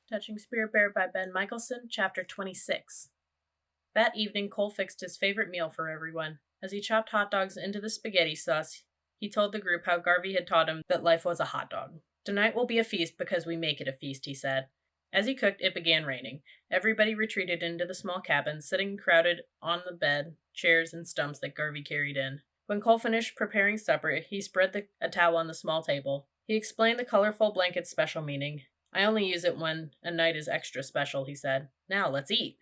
Touching Spirit Bear by Ben Michelson, Chapter 26. That evening, Cole fixed his favorite meal for everyone. As he chopped hot dogs into the spaghetti sauce, he told the group how Garvey had taught him that life was a hot dog. Tonight will be a feast because we make it a feast, he said. As he cooked, it began raining. Everybody retreated into the small cabin, sitting crowded on the bed, chairs, and stumps that Garvey carried in. When Cole finished preparing supper, he spread a towel on the small table. He explained the colorful blanket's special meaning. I only use it when a night is extra special, he said. Now, let's eat.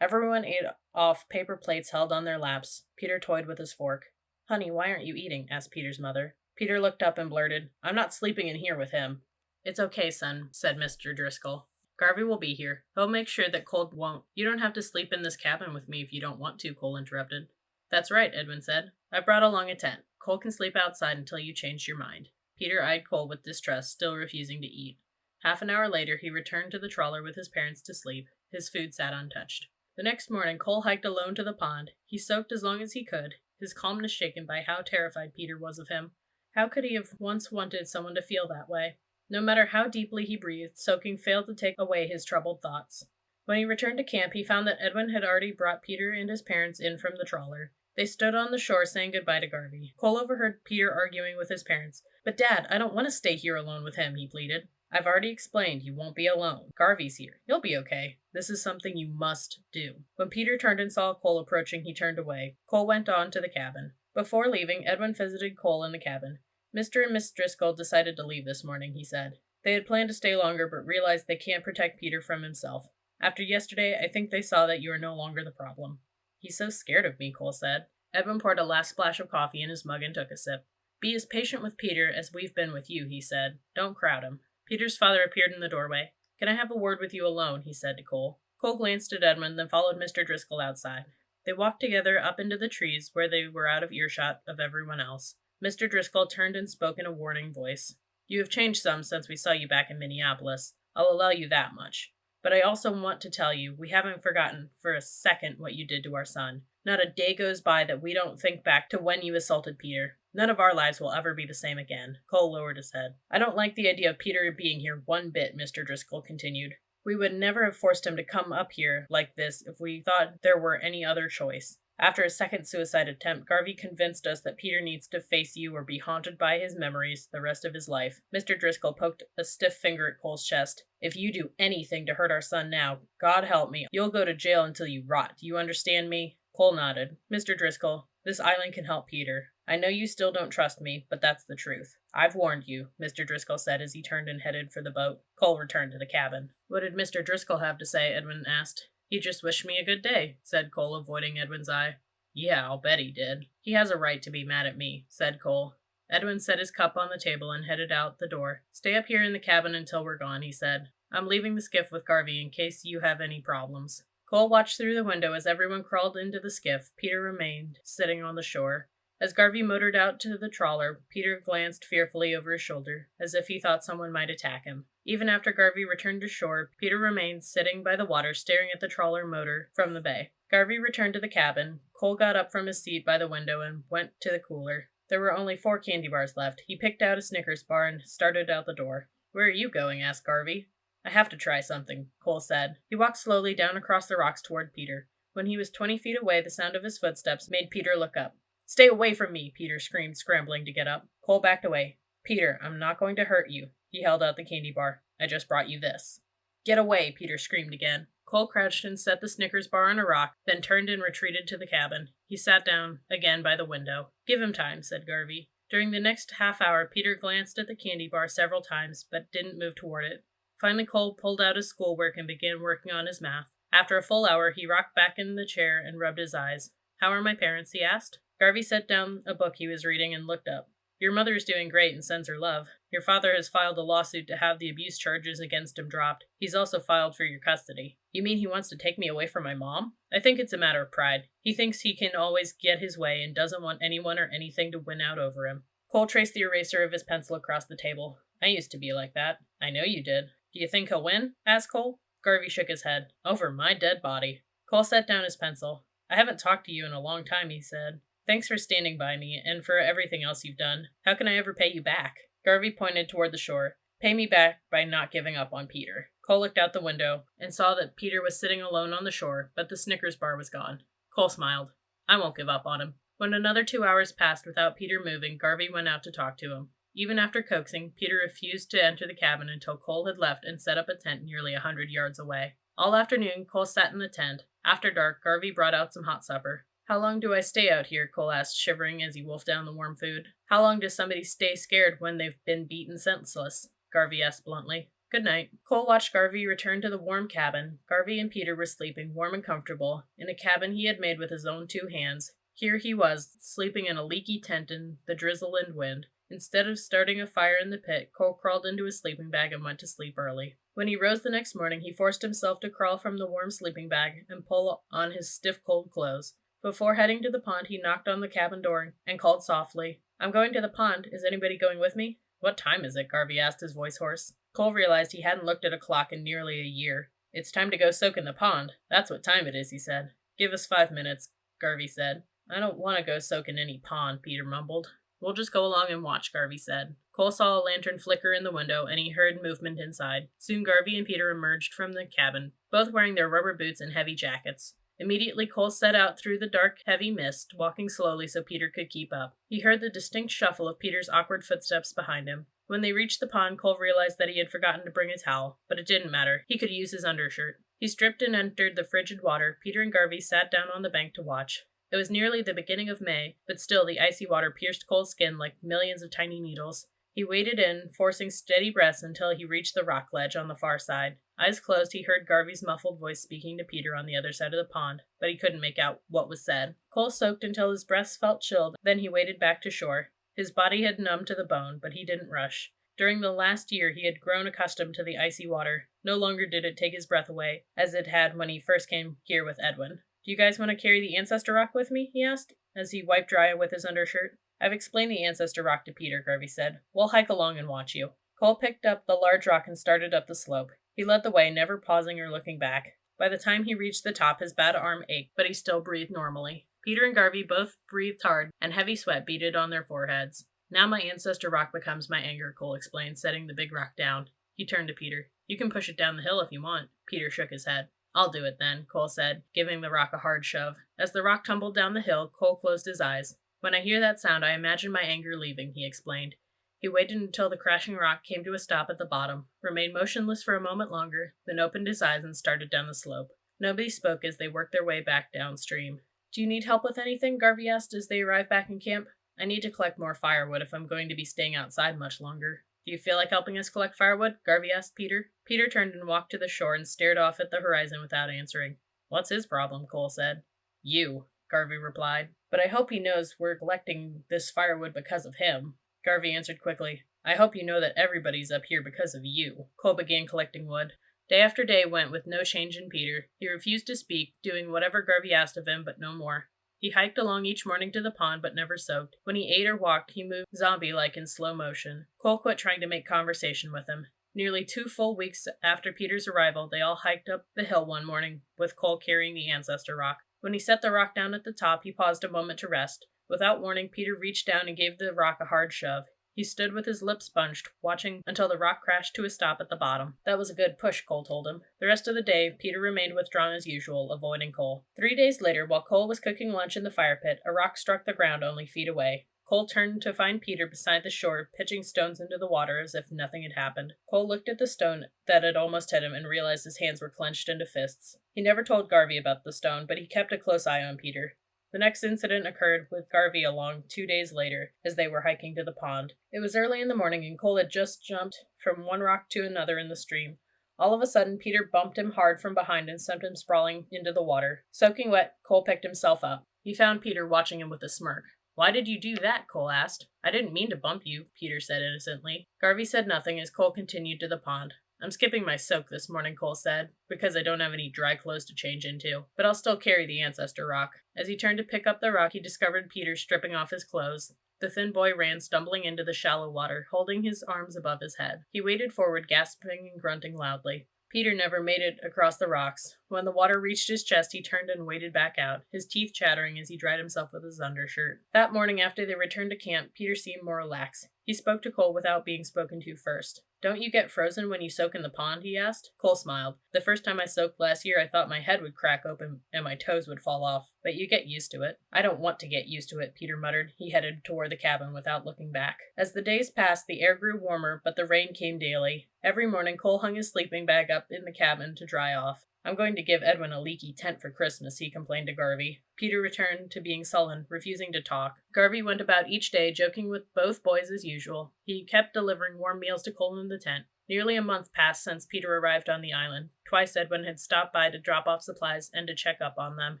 Everyone ate off paper plates held on their laps. Peter toyed with his fork. Honey, why aren't you eating? Asked Peter's mother. Peter looked up and blurted, I'm not sleeping in here with him. It's okay, son, said Mr. Driscoll. Garvey will be here. He'll make sure that Cole won't. You don't have to sleep in this cabin with me if you don't want to, Cole interrupted. That's right, Edwin said. I brought along a tent. Cole can sleep outside until you change your mind. Peter eyed Cole with distrust, still refusing to eat. Half an hour later, he returned to the trawler with his parents to sleep. His food sat untouched. The next morning, Cole hiked alone to the pond. He soaked as long as he could, his calmness shaken by how terrified Peter was of him. How could he have once wanted someone to feel that way? No matter how deeply he breathed, soaking failed to take away his troubled thoughts. When he returned to camp, he found that Edwin had already brought Peter and his parents in from the trawler. They stood on the shore saying goodbye to Garvey. Cole overheard Peter arguing with his parents. But Dad, I don't want to stay here alone with him, he pleaded. I've already explained you won't be alone. Garvey's here. You'll be okay. This is something you must do. When Peter turned and saw Cole approaching, he turned away. Cole went on to the cabin. Before leaving, Edwin visited Cole in the cabin. Mr. and Miss Driscoll decided to leave this morning, he said. They had planned to stay longer, but realized they can't protect Peter from himself. After yesterday, I think they saw that you are no longer the problem. He's so scared of me, Cole said. Edwin poured a last splash of coffee in his mug and took a sip. Be as patient with Peter as we've been with you, he said. Don't crowd him. Peter's father appeared in the doorway. Can I have a word with you alone? He said to Cole. Cole glanced at Edmund, then followed Mr. Driscoll outside. They walked together up into the trees where they were out of earshot of everyone else. Mr. Driscoll turned and spoke in a warning voice. You have changed some since we saw you back in Minneapolis. I'll allow you that much. But I also want to tell you, we haven't forgotten for a second what you did to our son. Not a day goes by that we don't think back to when you assaulted Peter. None of our lives will ever be the same again. Cole lowered his head. I don't like the idea of Peter being here one bit, Mr. Driscoll continued. We would never have forced him to come up here like this if we thought there were any other choice. After a second suicide attempt, Garvey convinced us that Peter needs to face you or be haunted by his memories the rest of his life. Mr. Driscoll poked a stiff finger at Cole's chest. If you do anything to hurt our son now, God help me, you'll go to jail until you rot. Do you understand me? Cole nodded. Mr. Driscoll, this island can help Peter. I know you still don't trust me, but that's the truth. I've warned you, Mr. Driscoll said as he turned and headed for the boat. Cole returned to the cabin. What did Mr. Driscoll have to say? Edwin asked. He just wished me a good day, said Cole, avoiding Edwin's eye. Yeah, I'll bet he did. He has a right to be mad at me, said Cole. Edwin set his cup on the table and headed out the door. Stay up here in the cabin until we're gone, he said. I'm leaving the skiff with Garvey in case you have any problems. Cole watched through the window as everyone crawled into the skiff. Peter remained, sitting on the shore. As Garvey motored out to the trawler, Peter glanced fearfully over his shoulder, as if he thought someone might attack him. Even after Garvey returned to shore, Peter remained sitting by the water, staring at the trawler motor from the bay. Garvey returned to the cabin. Cole got up from his seat by the window and went to the cooler. There were only 4 candy bars left. He picked out a Snickers bar and started out the door. Where are you going? Asked Garvey. I have to try something, Cole said. He walked slowly down across the rocks toward Peter. When he was 20 feet away, the sound of his footsteps made Peter look up. Stay away from me, Peter screamed, scrambling to get up. Cole backed away. Peter, I'm not going to hurt you. He held out the candy bar. I just brought you this. Get away, Peter screamed again. Cole crouched and set the Snickers bar on a rock, then turned and retreated to the cabin. He sat down again by the window. Give him time, said Garvey. During the next half hour, Peter glanced at the candy bar several times, but didn't move toward it. Finally, Cole pulled out his schoolwork and began working on his math. After a full hour, he rocked back in the chair and rubbed his eyes. How are my parents? He asked. Garvey set down a book he was reading and looked up. Your mother is doing great and sends her love. Your father has filed a lawsuit to have the abuse charges against him dropped. He's also filed for your custody. You mean he wants to take me away from my mom? I think it's a matter of pride. He thinks he can always get his way and doesn't want anyone or anything to win out over him. Cole traced the eraser of his pencil across the table. I used to be like that. I know you did. Do you think he'll win? Asked Cole. Garvey shook his head. Over my dead body. Cole set down his pencil. I haven't talked to you in a long time, he said. Thanks for standing by me, and for everything else you've done. How can I ever pay you back? Garvey pointed toward the shore. Pay me back by not giving up on Peter. Cole looked out the window and saw that Peter was sitting alone on the shore, but the Snickers bar was gone. Cole smiled. I won't give up on him. When another 2 hours passed without Peter moving, Garvey went out to talk to him. Even after coaxing, Peter refused to enter the cabin until Cole had left and set up a tent nearly 100 yards away. All afternoon, Cole sat in the tent. After dark, Garvey brought out some hot supper. How long do I stay out here? Cole asked, shivering as he wolfed down the warm food. How long does somebody stay scared when they've been beaten senseless? Garvey asked bluntly. Good night. Cole watched Garvey return to the warm cabin. Garvey and Peter were sleeping, warm and comfortable, in a cabin he had made with his own 2 hands. Here he was, sleeping in a leaky tent in the drizzle and wind. Instead of starting a fire in the pit, Cole crawled into his sleeping bag and went to sleep early. When he rose the next morning, he forced himself to crawl from the warm sleeping bag and pull on his stiff, cold clothes. Before heading to the pond, he knocked on the cabin door and called softly, I'm going to the pond. Is anybody going with me? What time is it? Garvey asked, his voice hoarse. Cole realized he hadn't looked at a clock in nearly a year. It's time to go soak in the pond. That's what time it is, he said. Give us 5 minutes, Garvey said. I don't want to go soak in any pond, Peter mumbled. We'll just go along and watch, Garvey said. Cole saw a lantern flicker in the window, and he heard movement inside. Soon Garvey and Peter emerged from the cabin, both wearing their rubber boots and heavy jackets. Immediately, Cole set out through the dark, heavy mist, walking slowly so Peter could keep up. He heard the distinct shuffle of Peter's awkward footsteps behind him. When they reached the pond, Cole realized that he had forgotten to bring a towel, but it didn't matter. He could use his undershirt. He stripped and entered the frigid water. Peter and Garvey sat down on the bank to watch. It was nearly the beginning of May, but still the icy water pierced Cole's skin like millions of tiny needles. He waded in, forcing steady breaths until he reached the rock ledge on the far side. Eyes closed, he heard Garvey's muffled voice speaking to Peter on the other side of the pond, but he couldn't make out what was said. Cole soaked until his breath felt chilled, then he waded back to shore. His body had numbed to the bone, but he didn't rush. During the last year, he had grown accustomed to the icy water. No longer did it take his breath away, as it had when he first came here with Edwin. Do you guys want to carry the Ancestor Rock with me? He asked, as he wiped dry with his undershirt. I've explained the Ancestor Rock to Peter, Garvey said. We'll hike along and watch you. Cole picked up the large rock and started up the slope. He led the way, never pausing or looking back. By the time he reached the top, his bad arm ached, but he still breathed normally. Peter and Garvey both breathed hard, and heavy sweat beaded on their foreheads. Now my Ancestor Rock becomes my anger, Cole explained, setting the big rock down. He turned to Peter. You can push it down the hill if you want. Peter shook his head. I'll do it then, Cole said, giving the rock a hard shove. As the rock tumbled down the hill, Cole closed his eyes. When I hear that sound, I imagine my anger leaving, he explained. He waited until the crashing rock came to a stop at the bottom, remained motionless for a moment longer, then opened his eyes and started down the slope. Nobody spoke as they worked their way back downstream. Do you need help with anything? Garvey asked as they arrived back in camp. I need to collect more firewood if I'm going to be staying outside much longer. Do you feel like helping us collect firewood? Garvey asked Peter. Peter turned and walked to the shore and stared off at the horizon without answering. What's his problem? Cole said. You, Garvey replied. But I hope he knows we're collecting this firewood because of him. Garvey answered quickly. I hope you know that everybody's up here because of you. Cole began collecting wood. Day after day went with no change in Peter. He refused to speak, doing whatever Garvey asked of him, but no more. He hiked along each morning to the pond, but never soaked. When he ate or walked, he moved zombie-like in slow motion. Cole quit trying to make conversation with him. Nearly 2 full weeks after Peter's arrival, they all hiked up the hill one morning, with Cole carrying the Ancestor Rock. When he set the rock down at the top, he paused a moment to rest. Without warning, Peter reached down and gave the rock a hard shove. He stood with his lips bunched, watching until the rock crashed to a stop at the bottom. That was a good push, Cole told him. The rest of the day, Peter remained withdrawn as usual, avoiding Cole. 3 days later, while Cole was cooking lunch in the fire pit, a rock struck the ground only feet away. Cole turned to find Peter beside the shore, pitching stones into the water as if nothing had happened. Cole looked at the stone that had almost hit him and realized his hands were clenched into fists. He never told Garvey about the stone, but he kept a close eye on Peter. The next incident occurred with Garvey along 2 days later, as they were hiking to the pond. It was early in the morning, and Cole had just jumped from one rock to another in the stream. All of a sudden, Peter bumped him hard from behind and sent him sprawling into the water. Soaking wet, Cole picked himself up. He found Peter watching him with a smirk. Why did you do that? Cole asked. I didn't mean to bump you, Peter said innocently. Garvey said nothing as Cole continued to the pond. I'm skipping my soak this morning, Cole said, because I don't have any dry clothes to change into, but I'll still carry the Ancestor Rock. As he turned to pick up the rock, he discovered Peter stripping off his clothes. The thin boy ran stumbling into the shallow water, holding his arms above his head. He waded forward, gasping and grunting loudly. Peter never made it across the rocks. When the water reached his chest, he turned and waded back out, his teeth chattering as he dried himself with his undershirt. That morning, after they returned to camp, Peter seemed more relaxed. He spoke to Cole without being spoken to first. Don't you get frozen when you soak in the pond? He asked. Cole smiled. The first time I soaked last year, I thought my head would crack open and my toes would fall off, but you get used to it. I don't want to get used to it, Peter muttered. He headed toward the cabin without looking back. As the days passed, the air grew warmer, but the rain came daily. Every morning, Cole hung his sleeping bag up in the cabin to dry off. I'm going to give Edwin a leaky tent for Christmas, he complained to Garvey. Peter returned to being sullen, refusing to talk. Garvey went about each day, joking with both boys as usual. He kept delivering warm meals to Cole in the tent. Nearly a month passed since Peter arrived on the island. Twice Edwin had stopped by to drop off supplies and to check up on them.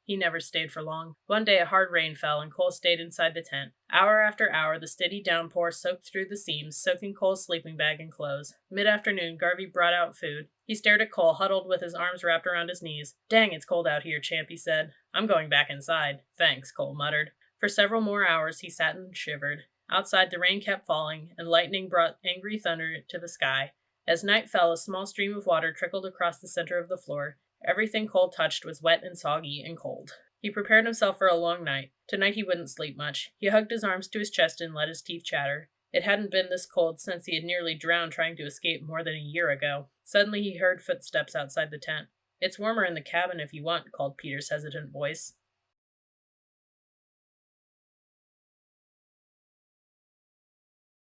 He never stayed for long. One day a hard rain fell and Cole stayed inside the tent. Hour after hour, the steady downpour soaked through the seams, soaking Cole's sleeping bag and clothes. Mid-afternoon, Garvey brought out food. He stared at Cole, huddled with his arms wrapped around his knees. Dang, it's cold out here, champ, he said. I'm going back inside. Thanks, Cole muttered. For several more hours, he sat and shivered. Outside, the rain kept falling, and lightning brought angry thunder to the sky. As night fell, a small stream of water trickled across the center of the floor. Everything Cole touched was wet and soggy and cold. He prepared himself for a long night. Tonight he wouldn't sleep much. He hugged his arms to his chest and let his teeth chatter. It hadn't been this cold since he had nearly drowned trying to escape more than a year ago. Suddenly he heard footsteps outside the tent. It's warmer in the cabin if you want, called Peter's hesitant voice.